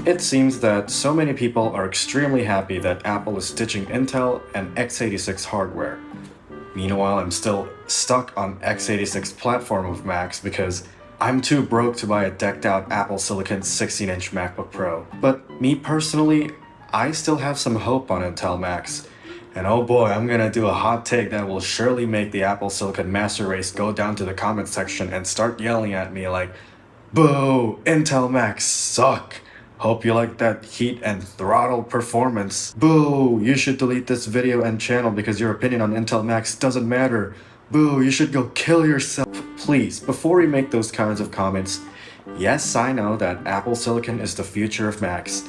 It seems that so many people are extremely happy that Apple is ditching Intel and x86 hardware. Meanwhile, I'm still stuck on x86 platform of Macs because I'm too broke to buy a decked out Apple Silicon 16-inch MacBook Pro. But me personally, I still have some hope on Intel Macs. And oh boy, I'm gonna do a hot take that will surely make the Apple Silicon master race go down to the comment section and start yelling at me like, "Boo! Intel Macs suck! Hope you like that heat and throttle performance. Boo! You should delete this video and channel because your opinion on Intel Macs doesn't matter. Boo! You should go kill yourself." Please, before we make those kinds of comments, yes, I know that Apple Silicon is the future of Macs.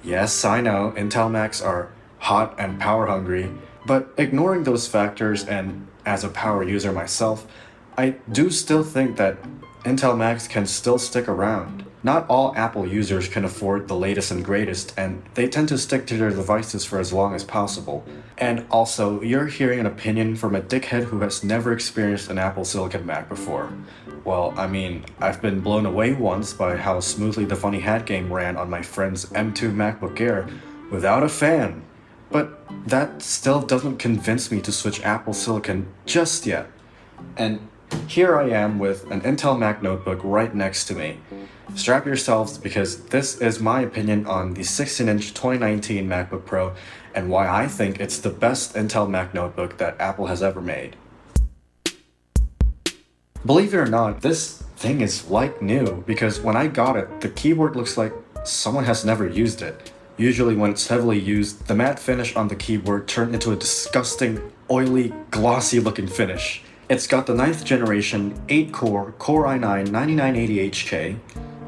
Yes, I know Intel Macs are hot and power hungry, but ignoring those factors, and as a power user myself, I do still think that Intel Macs can still stick around. Not all Apple users can afford the latest and greatest, and they tend to stick to their devices for as long as possible. And also, you're hearing an opinion from a dickhead who has never experienced an Apple Silicon Mac before. Well, I mean, I've been blown away once by how smoothly the Funny Hat game ran on my friend's M2 MacBook Air without a fan. But that still doesn't convince me to switch Apple Silicon just yet. And here I am with an Intel Mac notebook right next to me. Strap yourselves because this is my opinion on the 16-inch 2019 MacBook Pro and why I think it's the best Intel Mac notebook that Apple has ever made. Believe it or not, this thing is like new because when I got it, the keyboard looks like someone has never used it. Usually when it's heavily used, the matte finish on the keyboard turned into a disgusting, oily, glossy looking finish. It's got the 9th generation 8-core Core i9 9980HK,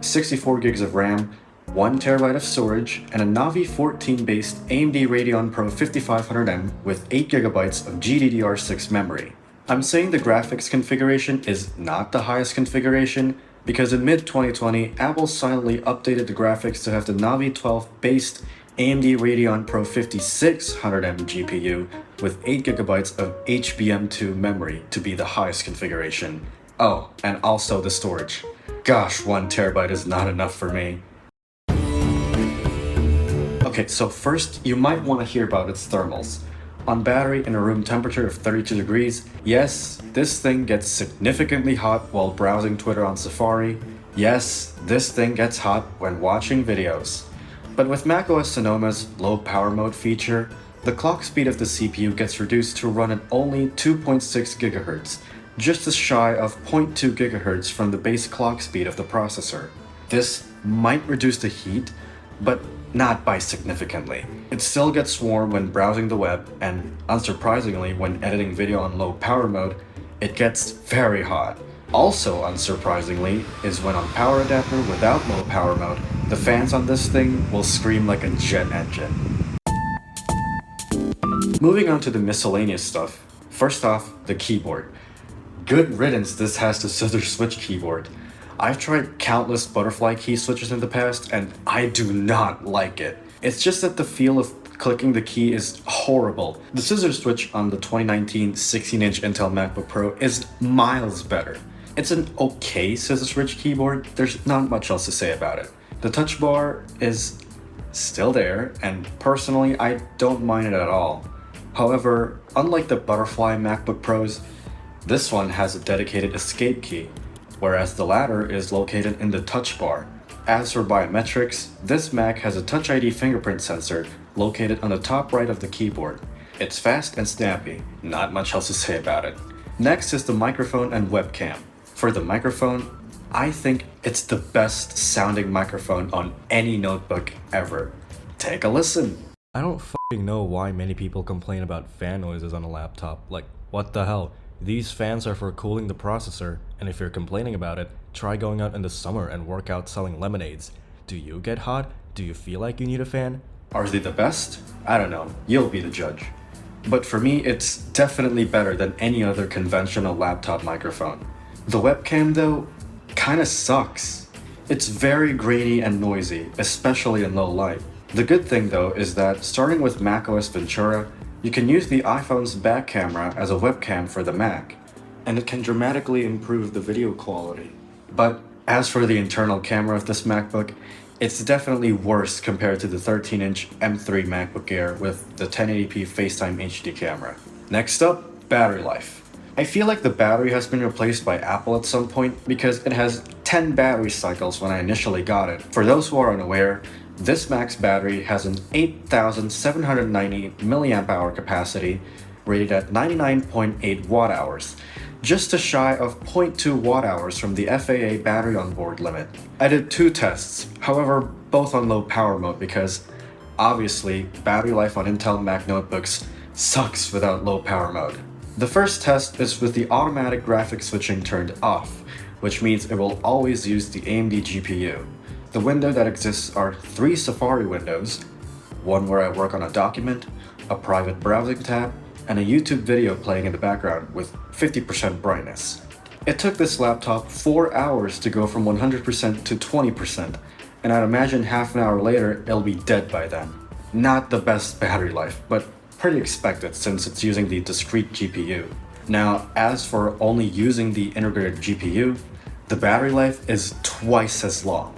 64 gigs of RAM, 1 terabyte of storage, and a Navi 14-based AMD Radeon Pro 5500M with 8 gigabytes of GDDR6 memory. I'm saying the graphics configuration is not the highest configuration because in mid-2020, Apple silently updated the graphics to have the Navi 12-based AMD Radeon Pro 5600M GPU with 8 gigabytes of HBM2 memory to be the highest configuration. Oh, and also the storage. Gosh, 1 terabyte is not enough for me. Okay, so first, you might want to hear about its thermals. On battery in a room temperature of 32 degrees, yes, this thing gets significantly hot while browsing Twitter on Safari. Yes, this thing gets hot when watching videos. But with macOS Sonoma's low power mode feature, the clock speed of the CPU gets reduced to run at only 2.6 GHz, just as shy of 0.2 GHz from the base clock speed of the processor. This might reduce the heat, but not by significantly. It still gets warm when browsing the web, and unsurprisingly, when editing video on low power mode, it gets very hot. Also unsurprisingly is when on power adapter without low power mode, the fans on this thing will scream like a jet engine. Moving on to the miscellaneous stuff. First off, the keyboard. Good riddance this has to scissor switch keyboard. I've tried countless butterfly key switches in the past and I do not like it. It's just that the feel of clicking the key is horrible. The scissor switch on the 2019 16-inch Intel MacBook Pro is miles better. It's an okay scissor switch keyboard, there's not much else to say about it. The touch bar is still there, and personally I don't mind it at all. However, unlike the butterfly MacBook Pros, this one has a dedicated escape key, whereas the latter is located in the touch bar. As for biometrics, this Mac has a Touch ID fingerprint sensor located on the top right of the keyboard. It's fast and snappy, not much else to say about it. Next is the microphone and webcam. For the microphone, I think it's the best sounding microphone on any notebook ever. Take a listen. I don't f***ing know why many people complain about fan noises on a laptop. Like, what the hell? These fans are for cooling the processor, and if you're complaining about it, try going out in the summer and work out selling lemonades. Do you get hot? Do you feel like you need a fan? Are they the best? I don't know. You'll be the judge. But for me, it's definitely better than any other conventional laptop microphone. The webcam, though, kinda sucks. It's very grainy and noisy, especially in low light. The good thing, though, is that starting with macOS Ventura, you can use the iPhone's back camera as a webcam for the Mac, and it can dramatically improve the video quality. But as for the internal camera of this MacBook, it's definitely worse compared to the 13-inch M3 MacBook Air with the 1080p FaceTime HD camera. Next up, battery life. I feel like the battery has been replaced by Apple at some point because it has 10 battery cycles when I initially got it. For those who are unaware, this Mac's battery has an 8,790 mAh capacity rated at 99.8 watt-hours, just a shy of 0.2 watt-hours from the FAA battery on board limit. I did 2 tests, however both on low power mode because obviously battery life on Intel Mac notebooks sucks without low power mode. The first test is with the automatic graphics switching turned off, which means it will always use the AMD GPU. The window that exists are 3 Safari windows, one where I work on a document, a private browsing tab, and a YouTube video playing in the background with 50% brightness. It took this laptop 4 hours to go from 100% to 20%, and I'd imagine half an hour later it'll be dead by then. Not the best battery life, but pretty expected since it's using the discrete GPU. Now, as for only using the integrated GPU, the battery life is twice as long.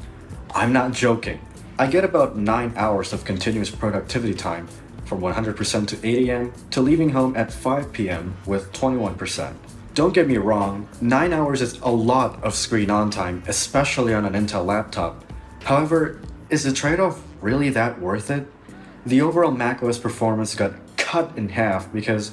I'm not joking. I get about 9 hours of continuous productivity time from 100% to 8 AM to leaving home at 5 PM with 21%. Don't get me wrong, 9 hours is a lot of screen on time, especially on an Intel laptop. However, is the trade-off really that worth it? The overall macOS performance got cut in half because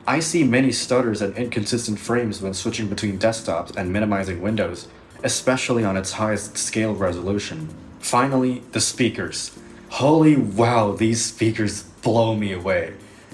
I see many stutters and inconsistent frames when switching between desktops and minimizing windows, especially on its highest scale resolution. Finally, the speakers. Holy wow, these speakers blow me away.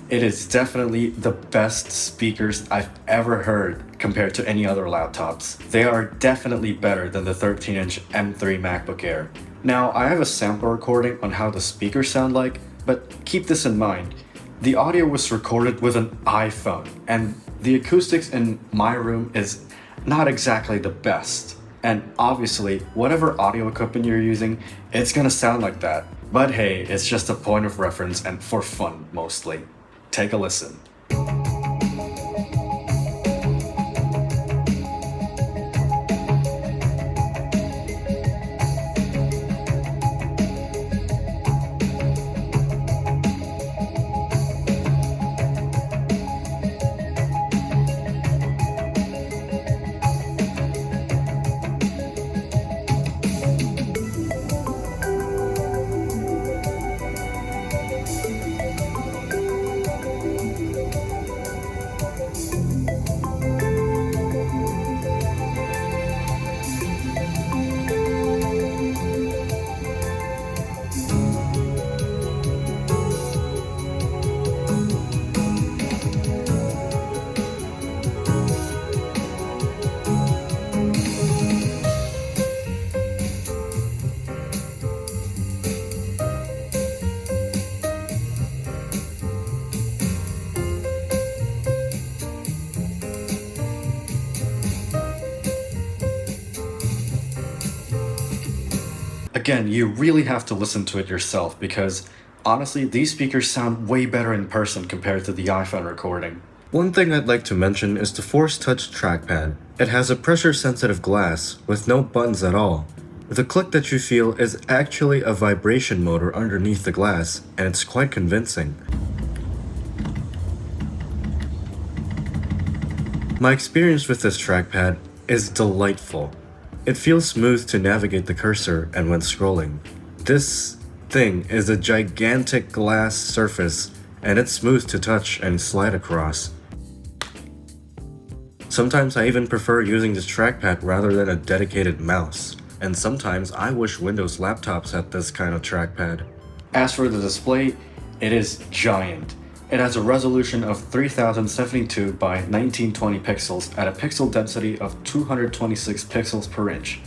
It is definitely the best speakers I've ever heard compared to any other laptops. They are definitely better than the 13-inch M3 MacBook Air. Now, I have a sample recording on how the speakers sound like, but keep this in mind. The audio was recorded with an iPhone, and the acoustics in my room is not exactly the best. And obviously, whatever audio equipment you're using, it's gonna sound like that. But hey, it's just a point of reference and for fun mostly. Take a listen. Again, you really have to listen to it yourself because honestly, these speakers sound way better in person compared to the iPhone recording. One thing I'd like to mention is the Force Touch trackpad. It has a pressure-sensitive glass with no buttons at all. The click that you feel is actually a vibration motor underneath the glass, and it's quite convincing. My experience with this trackpad is delightful. It feels smooth to navigate the cursor and when scrolling. This thing is a gigantic glass surface and it's smooth to touch and slide across. Sometimes I even prefer using this trackpad rather than a dedicated mouse, and sometimes I wish Windows laptops had this kind of trackpad. As for the display, it is giant. It has a resolution of 3072 by 1920 pixels at a pixel density of 226 pixels per inch.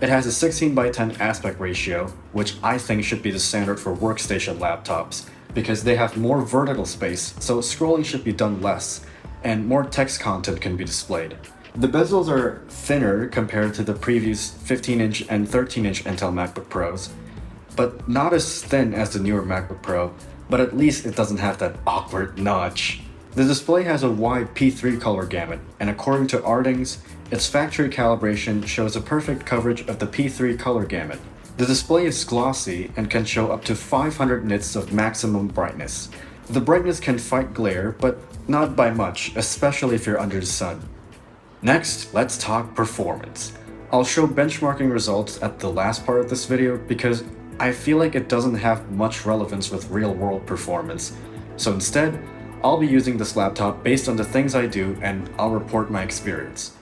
It has a 16 by 10 aspect ratio, which I think should be the standard for workstation laptops, because they have more vertical space, so scrolling should be done less, and more text content can be displayed. The bezels are thinner compared to the previous 15-inch and 13-inch Intel MacBook Pros, but not as thin as the newer MacBook Pro, but at least it doesn't have that awkward notch. The display has a wide P3 color gamut, and according to Ardings, its factory calibration shows a perfect coverage of the P3 color gamut. The display is glossy and can show up to 500 nits of maximum brightness. The brightness can fight glare, but not by much, especially if you're under the sun. Next, let's talk performance. I'll show benchmarking results at the last part of this video because I feel like it doesn't have much relevance with real-world performance. So instead, I'll be using this laptop based on the things I do and I'll report my experience.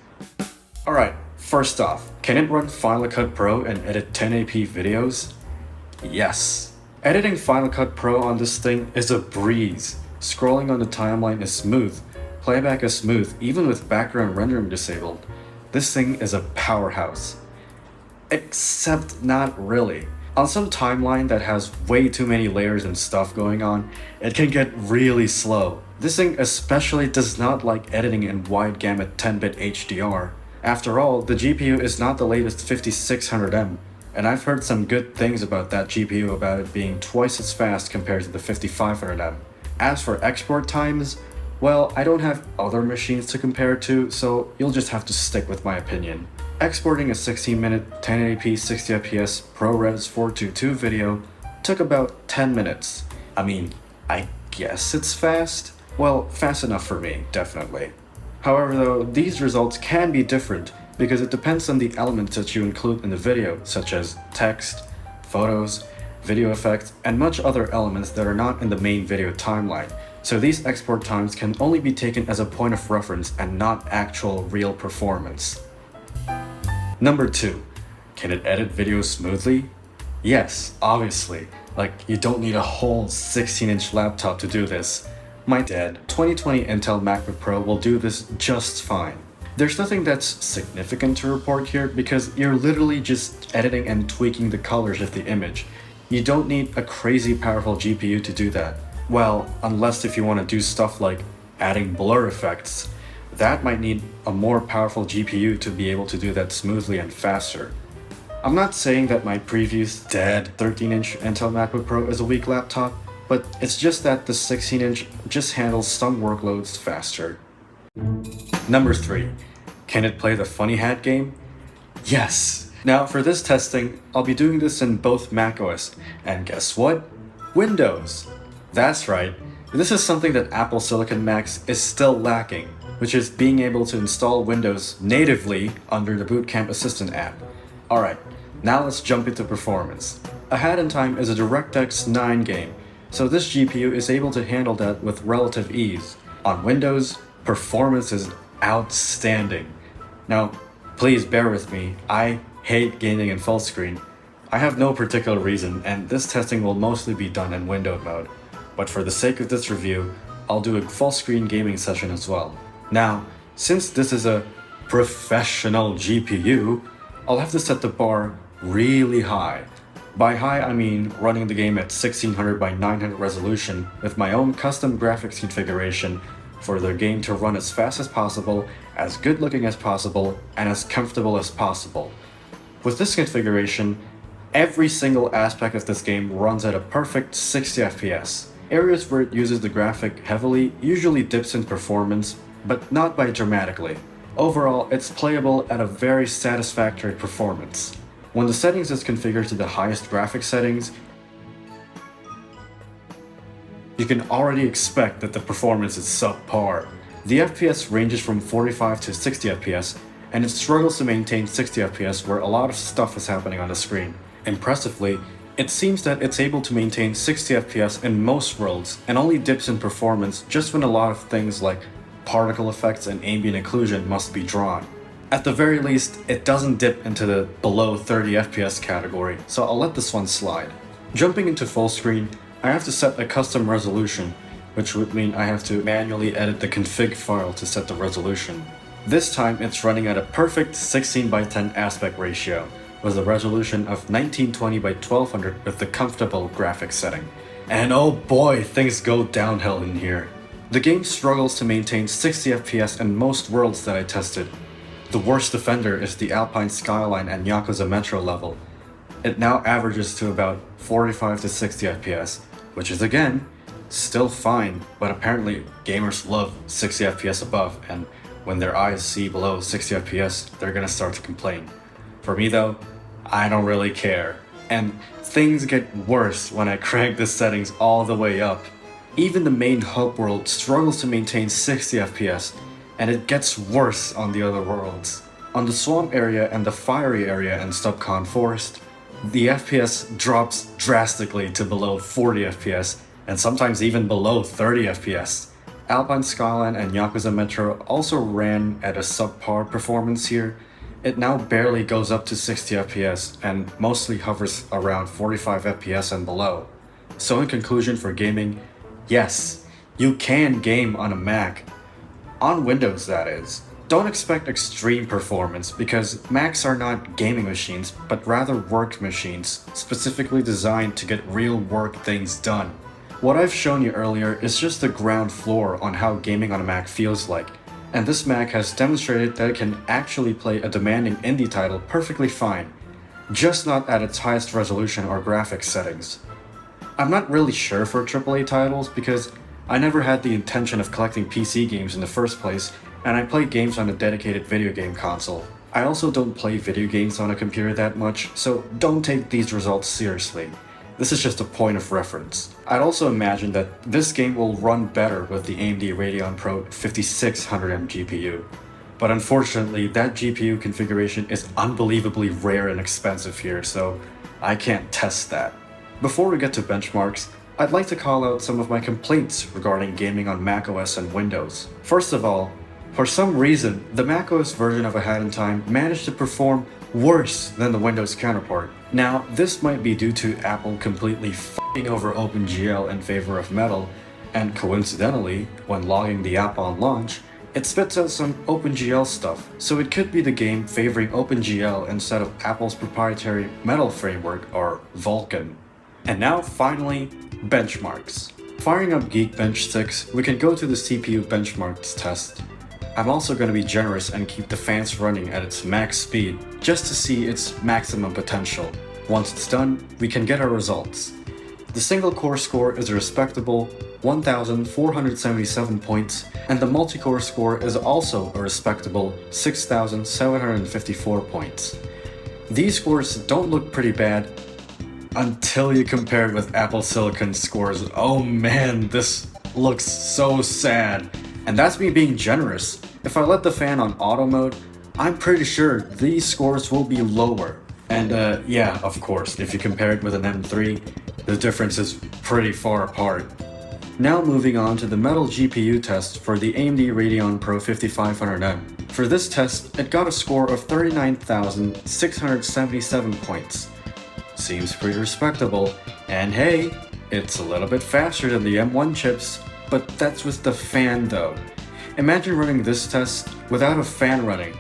Alright, first off, can it run Final Cut Pro and edit 1080p videos? Yes. Editing Final Cut Pro on this thing is a breeze. Scrolling on the timeline is smooth. Playback is smooth, even with background rendering disabled. This thing is a powerhouse. Except not really. On some timeline that has way too many layers and stuff going on, it can get really slow. This thing especially does not like editing in wide gamut 10-bit HDR. After all, the GPU is not the latest 5600M, and I've heard some good things about that GPU about it being twice as fast compared to the 5500M. As for export times, well, I don't have other machines to compare it to, so you'll just have to stick with my opinion. Exporting a 16-minute 1080p 60fps ProRes 422 video took about 10 minutes. I mean, I guess it's fast? Well, fast enough for me, definitely. However though, these results can be different because it depends on the elements that you include in the video, such as text, photos, video effects, and much other elements that are not in the main video timeline. So these export times can only be taken as a point of reference and not actual real performance. Number 2. Can it edit videos smoothly? Yes, obviously. Like, you don't need a whole 16-inch laptop to do this. My dead 2020 Intel MacBook Pro will do this just fine. There's nothing that's significant to report here because you're literally just editing and tweaking the colors of the image. You don't need a crazy powerful GPU to do that. Well, unless if you want to do stuff like adding blur effects. That might need a more powerful GPU to be able to do that smoothly and faster. I'm not saying that my previous dead 13-inch Intel MacBook Pro is a weak laptop, but it's just that the 16-inch just handles some workloads faster. Number 3. Can it play the Funny Hat game? Yes! Now for this testing, I'll be doing this in both macOS, and guess what? Windows! That's right, this is something that Apple Silicon Macs is still lacking, which is being able to install Windows natively under the Boot Camp Assistant app. Alright, now let's jump into performance. A Hat in Time is a DirectX 9 game, so this GPU is able to handle that with relative ease. On Windows, performance is outstanding. Now, please bear with me, I hate gaming in full screen. I have no particular reason, and this testing will mostly be done in windowed mode. But for the sake of this review, I'll do a full screen gaming session as well. Now, since this is a professional GPU, I'll have to set the bar really high. By high, I mean running the game at 1600 by 900 resolution with my own custom graphics configuration for the game to run as fast as possible, as good looking as possible, and as comfortable as possible. With this configuration, every single aspect of this game runs at a perfect 60 FPS. Areas where it uses the graphic heavily usually dips in performance, but not by dramatically. Overall, it's playable at a very satisfactory performance. When the settings is configured to the highest graphic settings, you can already expect that the performance is subpar. The FPS ranges from 45 to 60 FPS, and it struggles to maintain 60 FPS where a lot of stuff is happening on the screen. Impressively, it seems that it's able to maintain 60 FPS in most worlds and only dips in performance just when a lot of things like particle effects and ambient occlusion must be drawn. At the very least, it doesn't dip into the below 30 FPS category, so I'll let this one slide. Jumping into full screen, I have to set a custom resolution, which would mean I have to manually edit the config file to set the resolution. This time it's running at a perfect 16 by 10 aspect ratio, with a resolution of 1920 by 1200 with the comfortable graphics setting. And oh boy, things go downhill in here. The game struggles to maintain 60 FPS in most worlds that I tested. The worst offender is the Alpine Skyline and Nyakuza Metro level. It now averages to about 45 to 60 FPS, which is again, still fine, but apparently gamers love 60 FPS above, and when their eyes see below 60 FPS, they're gonna start to complain. For me though, I don't really care. And things get worse when I crank the settings all the way up. Even the main hub world struggles to maintain 60 FPS, and it gets worse on the other worlds. On the swamp area and the fiery area in Stubcon Forest, the FPS drops drastically to below 40 FPS, and sometimes even below 30 FPS. Alpine, Skyline, and Nyakuza Metro also ran at a subpar performance here. It now barely goes up to 60 FPS and mostly hovers around 45 FPS and below. So in conclusion for gaming, yes, you can game on a Mac. On Windows, that is. Don't expect extreme performance because Macs are not gaming machines, but rather work machines, specifically designed to get real work things done. What I've shown you earlier is just the ground floor on how gaming on a Mac feels like, and this Mac has demonstrated that it can actually play a demanding indie title perfectly fine, just not at its highest resolution or graphics settings. I'm not really sure for AAA titles because I never had the intention of collecting PC games in the first place, and I play games on a dedicated video game console. I also don't play video games on a computer that much, so don't take these results seriously. This is just a point of reference. I'd also imagine that this game will run better with the AMD Radeon Pro 5600M GPU. But unfortunately, that GPU configuration is unbelievably rare and expensive here, so I can't test that. Before we get to benchmarks, I'd like to call out some of my complaints regarding gaming on macOS and Windows. First of all, for some reason, the macOS version of A Hat in Time managed to perform worse than the Windows counterpart. Now, this might be due to Apple completely f***ing over OpenGL in favor of Metal, and coincidentally, when logging the app on launch, it spits out some OpenGL stuff, so it could be the game favoring OpenGL instead of Apple's proprietary Metal framework or Vulkan. And now, finally, benchmarks. Firing up Geekbench 6, we can go to the CPU benchmarks test. I'm also going to be generous and keep the fans running at its max speed, just to see its maximum potential. Once it's done, we can get our results. The single core score is a respectable 1,477 points, and the multi-core score is also a respectable 6,754 points. These scores don't look pretty bad until you compare it with Apple Silicon scores. Oh man, this looks so sad. And that's me being generous. If I let the fan on auto mode, I'm pretty sure these scores will be lower. And yeah, of course, if you compare it with an M3, the difference is pretty far apart. Now moving on to the Metal GPU test for the AMD Radeon Pro 5500M. For this test, it got a score of 39,677 points. Seems pretty respectable, and hey, it's a little bit faster than the M1 chips, but that's with the fan though. Imagine running this test without a fan running.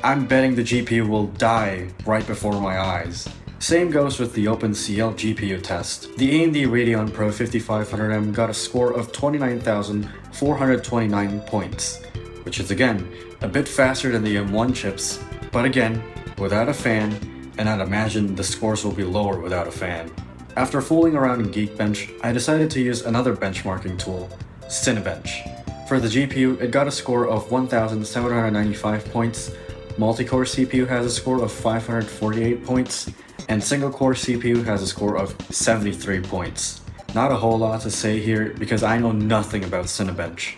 I'm betting the GPU will die right before my eyes. Same goes with the OpenCL GPU test. The AMD Radeon Pro 5500M got a score of 29,429 points, which is again, a bit faster than the M1 chips, but again, without a fan, and I'd imagine the scores will be lower without a fan. After fooling around in Geekbench, I decided to use another benchmarking tool, Cinebench. For the GPU, it got a score of 1,795 points, multi-core CPU has a score of 548 points, and single-core CPU has a score of 73 points. Not a whole lot to say here because I know nothing about Cinebench.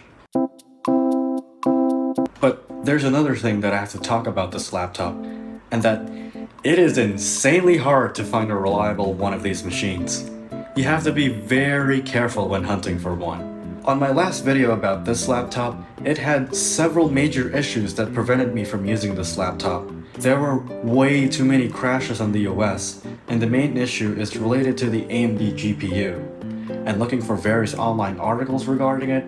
But there's another thing that I have to talk about this laptop, and that it is insanely hard to find a reliable one of these machines. You have to be very careful when hunting for one. On my last video about this laptop, it had several major issues that prevented me from using this laptop. There were way too many crashes on the OS, and the main issue is related to the AMD GPU. And looking for various online articles regarding it,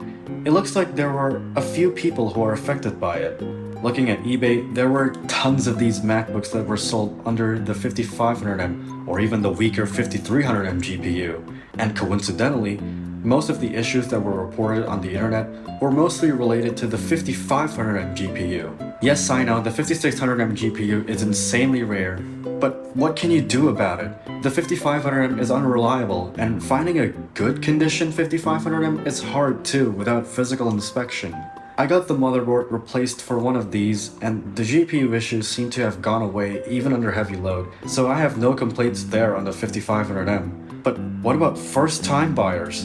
it looks like there were a few people who are affected by it. Looking at eBay, there were tons of these MacBooks that were sold under the 5500M or even the weaker 5300M GPU. And coincidentally, most of the issues that were reported on the internet were mostly related to the 5500M GPU. Yes, I know, the 5600M GPU is insanely rare, but what can you do about it? The 5500M is unreliable, and finding a good condition 5500M is hard too without physical inspection. I got the motherboard replaced for one of these, and the GPU issues seem to have gone away even under heavy load, so I have no complaints there on the 5500M. But what about first-time buyers?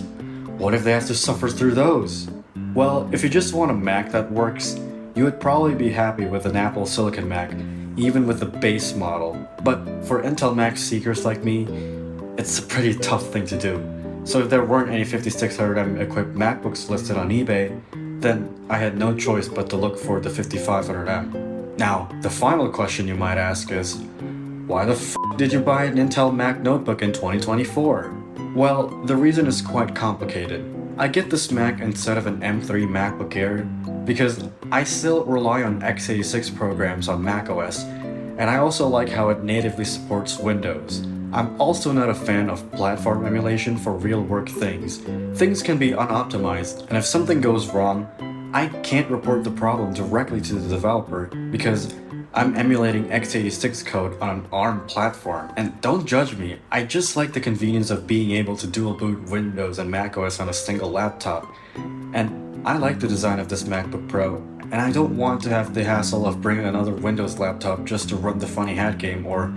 What if they have to suffer through those? Well, if you just want a Mac that works, you would probably be happy with an Apple Silicon Mac, even with the base model. But for Intel Mac seekers like me, it's a pretty tough thing to do. So if there weren't any 5600M equipped MacBooks listed on eBay, then I had no choice but to look for the 5500M. Now, the final question you might ask is, why the f did you buy an Intel Mac notebook in 2024? Well, the reason is quite complicated. I get this Mac instead of an M3 MacBook Air because I still rely on x86 programs on macOS, and I also like how it natively supports Windows. I'm also not a fan of platform emulation for real-work things. Things can be unoptimized, and if something goes wrong, I can't report the problem directly to the developer because I'm emulating x86 code on an ARM platform. And don't judge me, I just like the convenience of being able to dual boot Windows and macOS on a single laptop. And I like the design of this MacBook Pro, and I don't want to have the hassle of bringing another Windows laptop just to run the Funny Hat game or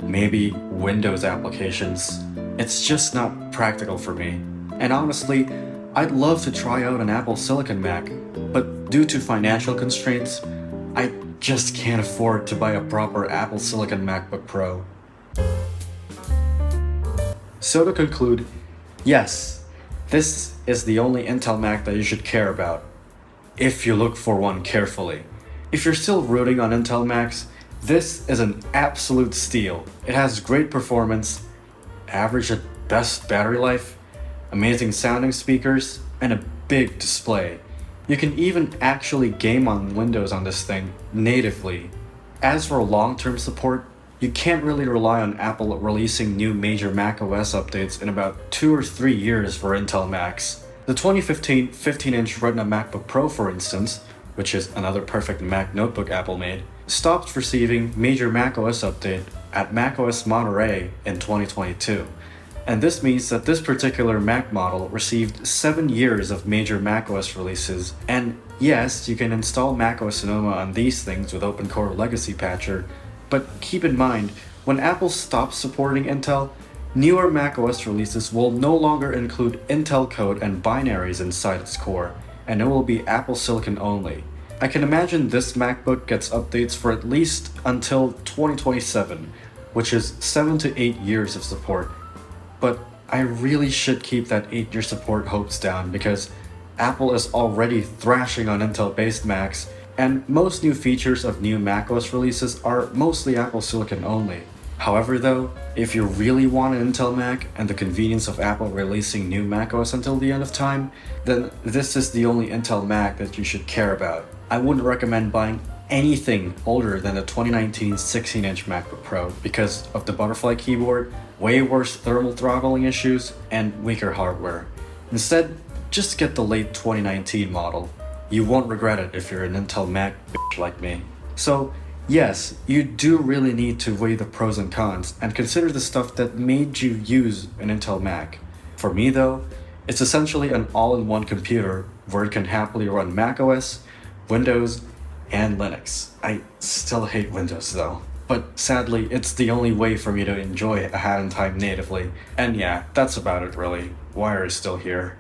maybe Windows applications. It's just not practical for me. And honestly, I'd love to try out an Apple Silicon Mac, but due to financial constraints, I just can't afford to buy a proper Apple Silicon MacBook Pro. So to conclude, yes, this is the only Intel Mac that you should care about, if you look for one carefully. If you're still rooting on Intel Macs, this is an absolute steal. It has great performance, average at best battery life, amazing sounding speakers, and a big display. You can even actually game on Windows on this thing natively. As for long-term support, you can't really rely on Apple releasing new major macOS updates in about 2 or 3 years for Intel Macs. The 2015 15-inch Retina MacBook Pro, for instance, which is another perfect Mac notebook Apple made, stopped receiving major macOS update at macOS Monterey in 2022. And this means that this particular Mac model received 7 years of major macOS releases. And yes, you can install macOS Sonoma on these things with OpenCore Legacy Patcher, but keep in mind, when Apple stops supporting Intel, newer macOS releases will no longer include Intel code and binaries inside its core, and it will be Apple Silicon only. I can imagine this MacBook gets updates for at least until 2027, which is 7 to 8 years of support. But I really should keep that 8-year support hopes down because Apple is already thrashing on Intel-based Macs, and most new features of new macOS releases are mostly Apple Silicon only. However though, if you really want an Intel Mac and the convenience of Apple releasing new macOS until the end of time, then this is the only Intel Mac that you should care about. I wouldn't recommend buying anything older than the 2019 16-inch MacBook Pro because of the butterfly keyboard, way worse thermal throttling issues, and weaker hardware. Instead, just get the late 2019 model. You won't regret it if you're an Intel Mac bitch like me. So yes, you do really need to weigh the pros and cons and consider the stuff that made you use an Intel Mac. For me though, it's essentially an all-in-one computer where it can happily run macOS, Windows, and Linux. I still hate Windows though. But sadly, it's the only way for me to enjoy a Hat in Time natively. And yeah, that's about it really. Wire is still here.